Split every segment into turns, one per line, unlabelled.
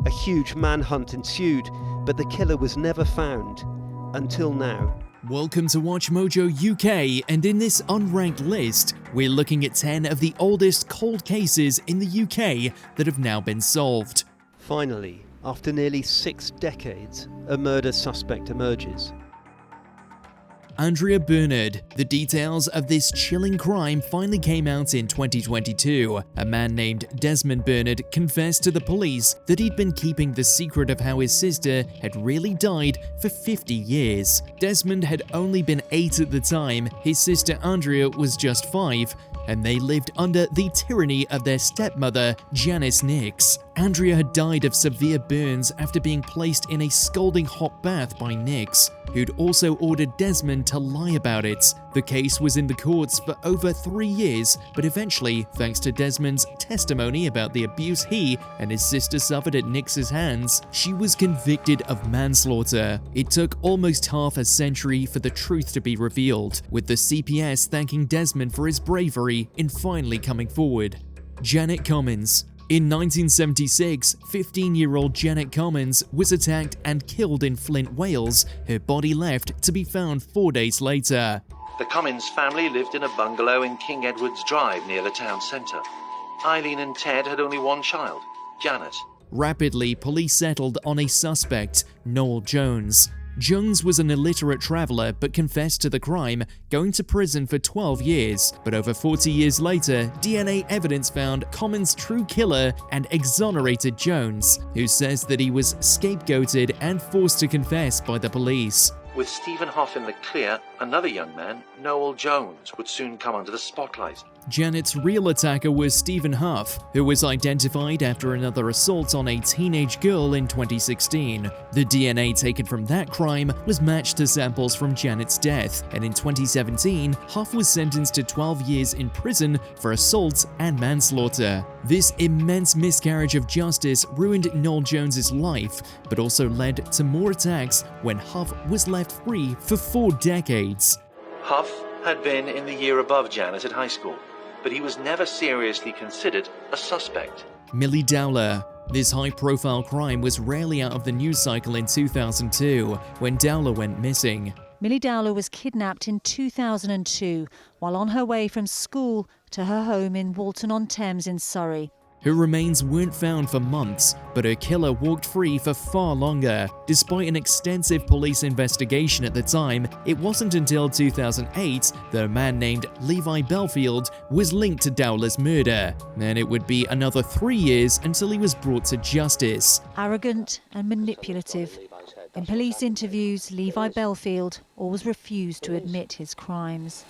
A huge manhunt ensued, but the killer was never found. Until now.
Welcome to WatchMojo UK, and in this unranked list, we're looking at 10 of the oldest cold cases in the UK that have now been solved.
Finally, after nearly 6 decades, a murder suspect emerges.
Andrea Bernard. The details of this chilling crime finally came out in 2022. A man named Desmond Bernard confessed to the police that he'd been keeping the secret of how his sister had really died for 50 years. Desmond had only been 8 at the time, his sister Andrea was just 5, and they lived under the tyranny of their stepmother, Janice Nix. Andrea had died of severe burns after being placed in a scalding hot bath by Nix, who'd also ordered Desmond to lie about it. The case was in the courts for over 3 years, but eventually, thanks to Desmond's testimony about the abuse he and his sister suffered at Nix's hands, she was convicted of manslaughter. It took almost half a century for the truth to be revealed, with the CPS thanking Desmond for his bravery in finally coming forward. Janet Commins. In 1976, 15-year-old Janet Commins was attacked and killed in Flint, Wales, her body left to be found 4 days later.
The Commins family lived in a bungalow in King Edward's Drive near the town centre. Eileen and Ted had only one child, Janet.
Rapidly, police settled on a suspect, Noel Jones. Jones was an illiterate traveller but confessed to the crime, going to prison for 12 years. But over 40 years later, DNA evidence found Commins' true killer and exonerated Jones, who says that he was scapegoated and forced to confess by the police.
With Stephen Hoff in the clear, another young man, Noel Jones, would soon come under the spotlight.
Janet's real attacker was Stephen Huff, who was identified after another assault on a teenage girl in 2016. The DNA taken from that crime was matched to samples from Janet's death, and in 2017, Huff was sentenced to 12 years in prison for assault and manslaughter. This immense miscarriage of justice ruined Noel Jones's life, but also led to more attacks when Huff was left free for 4 decades.
Huff had been in the year above Janet at high school, but he was never seriously considered a suspect.
Millie Dowler. This high-profile crime was rarely out of the news cycle in 2002, when Dowler went missing.
Millie Dowler was kidnapped in 2002 while on her way from school to her home in Walton-on-Thames in Surrey.
Her remains weren't found for months, but her killer walked free for far longer. Despite an extensive police investigation at the time, it wasn't until 2008 that a man named Levi Belfield was linked to Dowler's murder. And it would be another 3 years until he was brought to justice.
Arrogant and manipulative. In police interviews, Levi Belfield always refused to admit his crimes.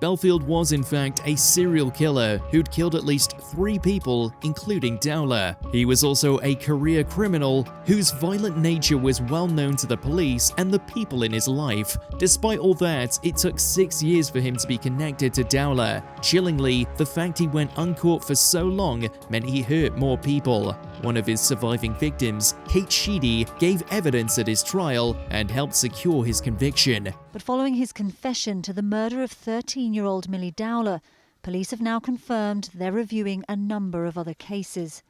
Belfield was in fact a serial killer who'd killed at least 3 people, including Dowler. He was also a career criminal whose violent nature was well known to the police and the people in his life. Despite all that, it took 6 years for him to be connected to Dowler. Chillingly, the fact he went uncaught for so long meant he hurt more people. One of his surviving victims, Kate Sheedy, gave evidence at his trial and helped secure his conviction.
But following his confession to the murder of 13-year-old Millie Dowler, police have now confirmed they're reviewing a number of other cases.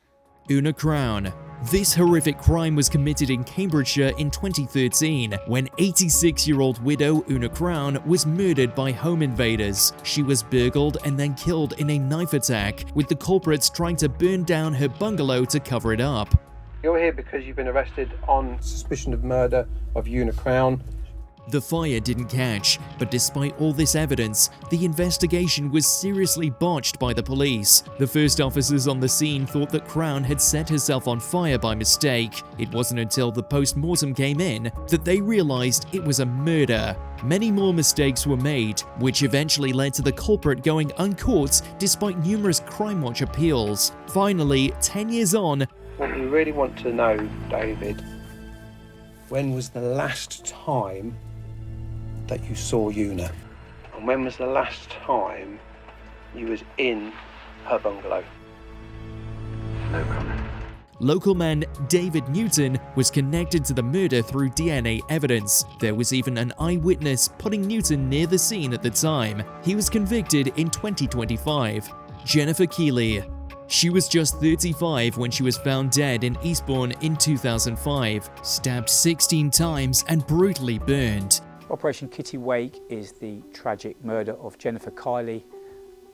Una Crown. This horrific crime was committed in Cambridgeshire in 2013 when 86-year-old widow Una Crown was murdered by home invaders. She was burgled and then killed in a knife attack, with the culprits trying to burn down her bungalow to cover it up.
You're here because you've been arrested on suspicion of murder of Una Crown.
The fire didn't catch, but despite all this evidence, the investigation was seriously botched by the police. The first officers on the scene thought that Crown had set herself on fire by mistake. It wasn't until the post-mortem came in that they realized it was a murder. Many more mistakes were made, which eventually led to the culprit going uncaught despite numerous Crime Watch appeals. Finally, 10 years on,
What we really want to know, David, when was the last time that you saw Una? And when was the last time you was in her bungalow?
No comment.
local man David Newton was connected to the murder through DNA evidence. There was even an eyewitness putting Newton near the scene at the time. He was convicted in 2025. Jennifer Keeley. She was just 35 when she was found dead in Eastbourne in 2005, stabbed 16 times and brutally burned.
Operation Kitty Wake is the tragic murder of Jennifer Keeley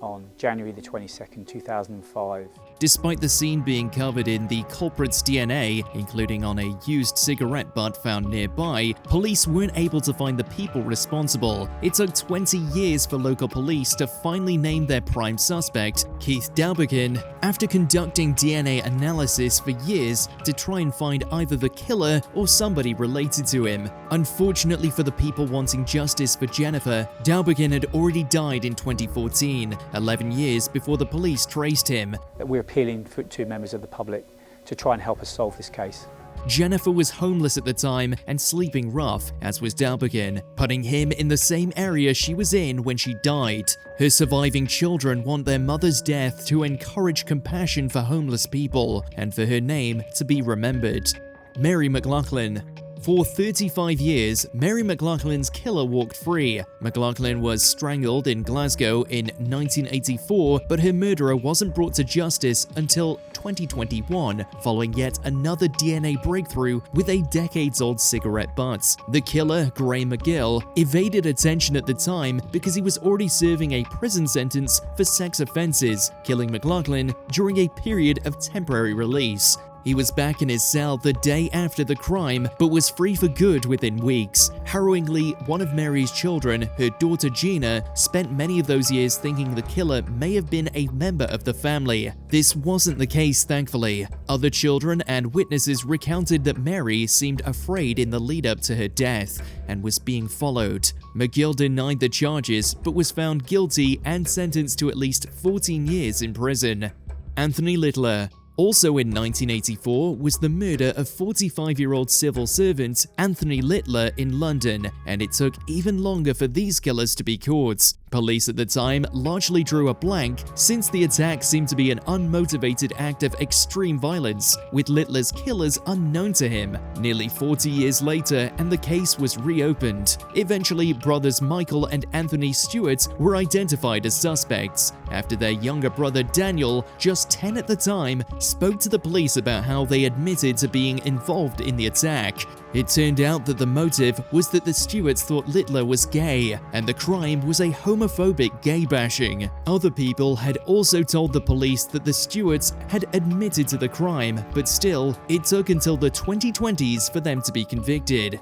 on January the 22nd, 2005.
Despite the scene being covered in the culprit's DNA, including on a used cigarette butt found nearby, police weren't able to find the people responsible. It took 20 years for local police to finally name their prime suspect, Keith Dalbergen, after conducting DNA analysis for years to try and find either the killer or somebody related to him. Unfortunately for the people wanting justice for Jennifer, Dalbergen had already died in 2014, 11 years before the police traced him.
We're appealing to members of the public to try and help us solve this case.
Jennifer was homeless at the time and sleeping rough, as was Dalbergen, putting him in the same area she was in when she died. Her surviving children want their mother's death to encourage compassion for homeless people and for her name to be remembered. Mary McLachlan. For 35 years, Mary McLachlan's killer walked free. McLaughlin was strangled in Glasgow in 1984, but her murderer wasn't brought to justice until 2021, following yet another DNA breakthrough with a decades-old cigarette butt. The killer, Graham McGill, evaded attention at the time because he was already serving a prison sentence for sex offenses, killing McLaughlin during a period of temporary release. He was back in his cell the day after the crime, but was free for good within weeks. Harrowingly, one of Mary's children, her daughter Gina, spent many of those years thinking the killer may have been a member of the family. This wasn't the case, thankfully. Other children and witnesses recounted that Mary seemed afraid in the lead-up to her death and was being followed. McGill denied the charges, but was found guilty and sentenced to at least 14 years in prison. Anthony Litler. Also in 1984 was the murder of 45-year-old civil servant Anthony Litler in London, and it took even longer for these killers to be caught. Police at the time largely drew a blank since the attack seemed to be an unmotivated act of extreme violence, with Littler's killers unknown to him. Nearly 40 years later, and the case was reopened. Eventually, brothers Michael and Anthony Stewart were identified as suspects, after their younger brother Daniel, just 10 at the time, spoke to the police about how they admitted to being involved in the attack. It turned out that the motive was that the Stewarts thought Littler was gay, and the crime was a homophobic gay bashing. Other people had also told the police that the Stewarts had admitted to the crime, but still, it took until the 2020s for them to be convicted.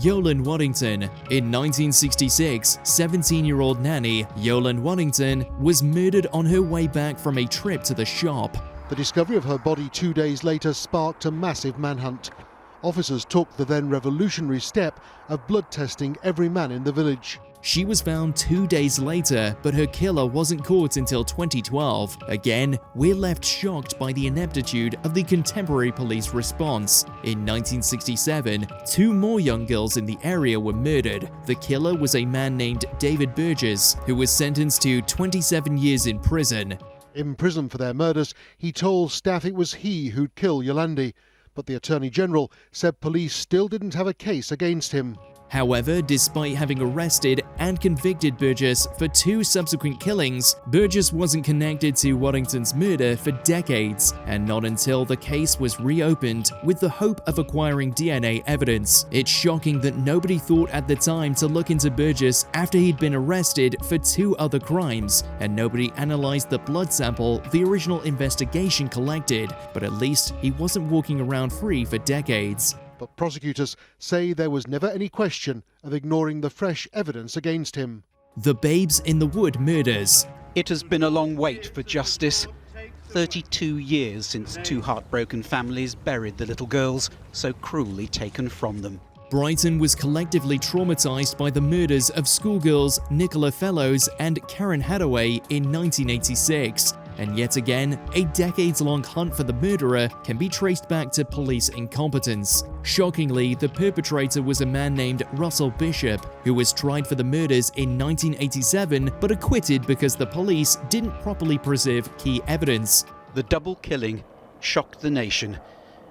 Yolande Waddington. In 1966, 17-year-old nanny Yolande Waddington was murdered on her way back from a trip to the shop.
The discovery of her body 2 days later sparked a massive manhunt. Officers took the then revolutionary step of blood testing every man in the village.
She was found 2 days later, but her killer wasn't caught until 2012. Again, we're left shocked by the ineptitude of the contemporary police response. In 1967, 2 more young girls in the area were murdered. The killer was a man named David Burgess, who was sentenced to 27 years in prison.
In prison for their murders, he told staff it was he who'd kill Yolande, but the Attorney General said police still didn't have a case against him.
However, despite having arrested and convicted Burgess for 2 subsequent killings, Burgess wasn't connected to Waddington's murder for decades, and not until the case was reopened with the hope of acquiring DNA evidence. It's shocking that nobody thought at the time to look into Burgess after he'd been arrested for 2 other crimes, and nobody analyzed the blood sample the original investigation collected, but at least he wasn't walking around free for decades.
But prosecutors say there was never any question of ignoring the fresh evidence against him.
The Babes in the Wood murders.
It has been a long wait for justice. 32 years since 2 heartbroken families buried the little girls so cruelly taken from them.
Brighton was collectively traumatized by the murders of schoolgirls Nicola Fellows and Karen Hathaway in 1986. And yet again, a decades-long hunt for the murderer can be traced back to police incompetence. Shockingly, the perpetrator was a man named Russell Bishop, who was tried for the murders in 1987 but acquitted because the police didn't properly preserve key evidence.
The double killing shocked the nation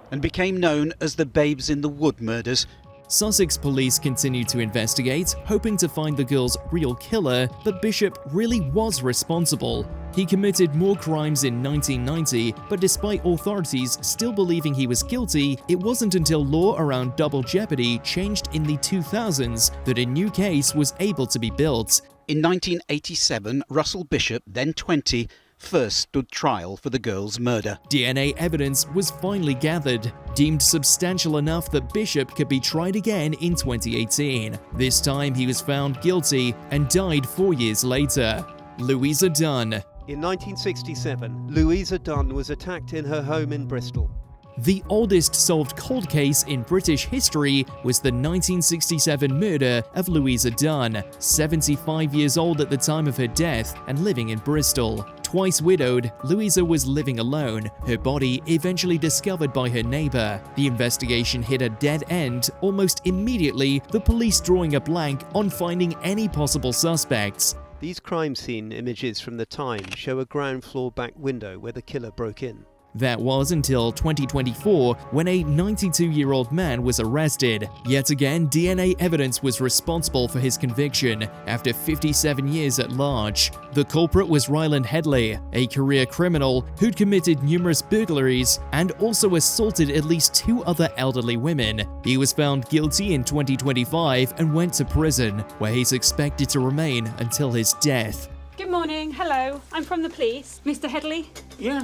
and became known as the Babes in the Wood murders.
Sussex police continued to investigate, hoping to find the girl's real killer, but Bishop really was responsible. He committed more crimes in 1990, but despite authorities still believing he was guilty, it wasn't until law around double jeopardy changed in the 2000s that a new case was able to be built.
In 1987, Russell Bishop, then 20, first stood trial for the girl's murder.
DNA evidence was finally gathered, deemed substantial enough that Bishop could be tried again in 2018. This time he was found guilty and died 4 years later. Louisa Dunne.
In 1967, Louisa Dunne was attacked in her home in Bristol.
The oldest solved cold case in British history was the 1967 murder of Louisa Dunne, 75 years old at the time of her death and living in Bristol. Twice widowed, Louisa was living alone, her body eventually discovered by her neighbour. The investigation hit a dead end almost immediately, the police drawing a blank on finding any possible suspects.
These crime scene images from the time show a ground floor back window where the killer broke in.
That was until 2024, when a 92-year-old man was arrested. Yet again, DNA evidence was responsible for his conviction after 57 years at large. The culprit was Ryland Headley, a career criminal who'd committed numerous burglaries and also assaulted at least 2 other elderly women. He was found guilty in 2025 and went to prison, where he's expected to remain until his death.
Good morning, hello, I'm from the police. Mr. Headley?
Yeah.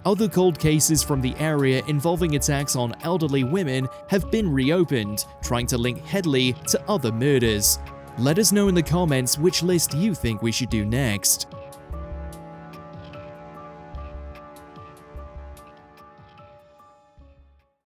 Other cold cases from the area involving attacks on elderly women have been reopened, trying to link Headley to other murders. Let us know in the comments which list you think we should do next.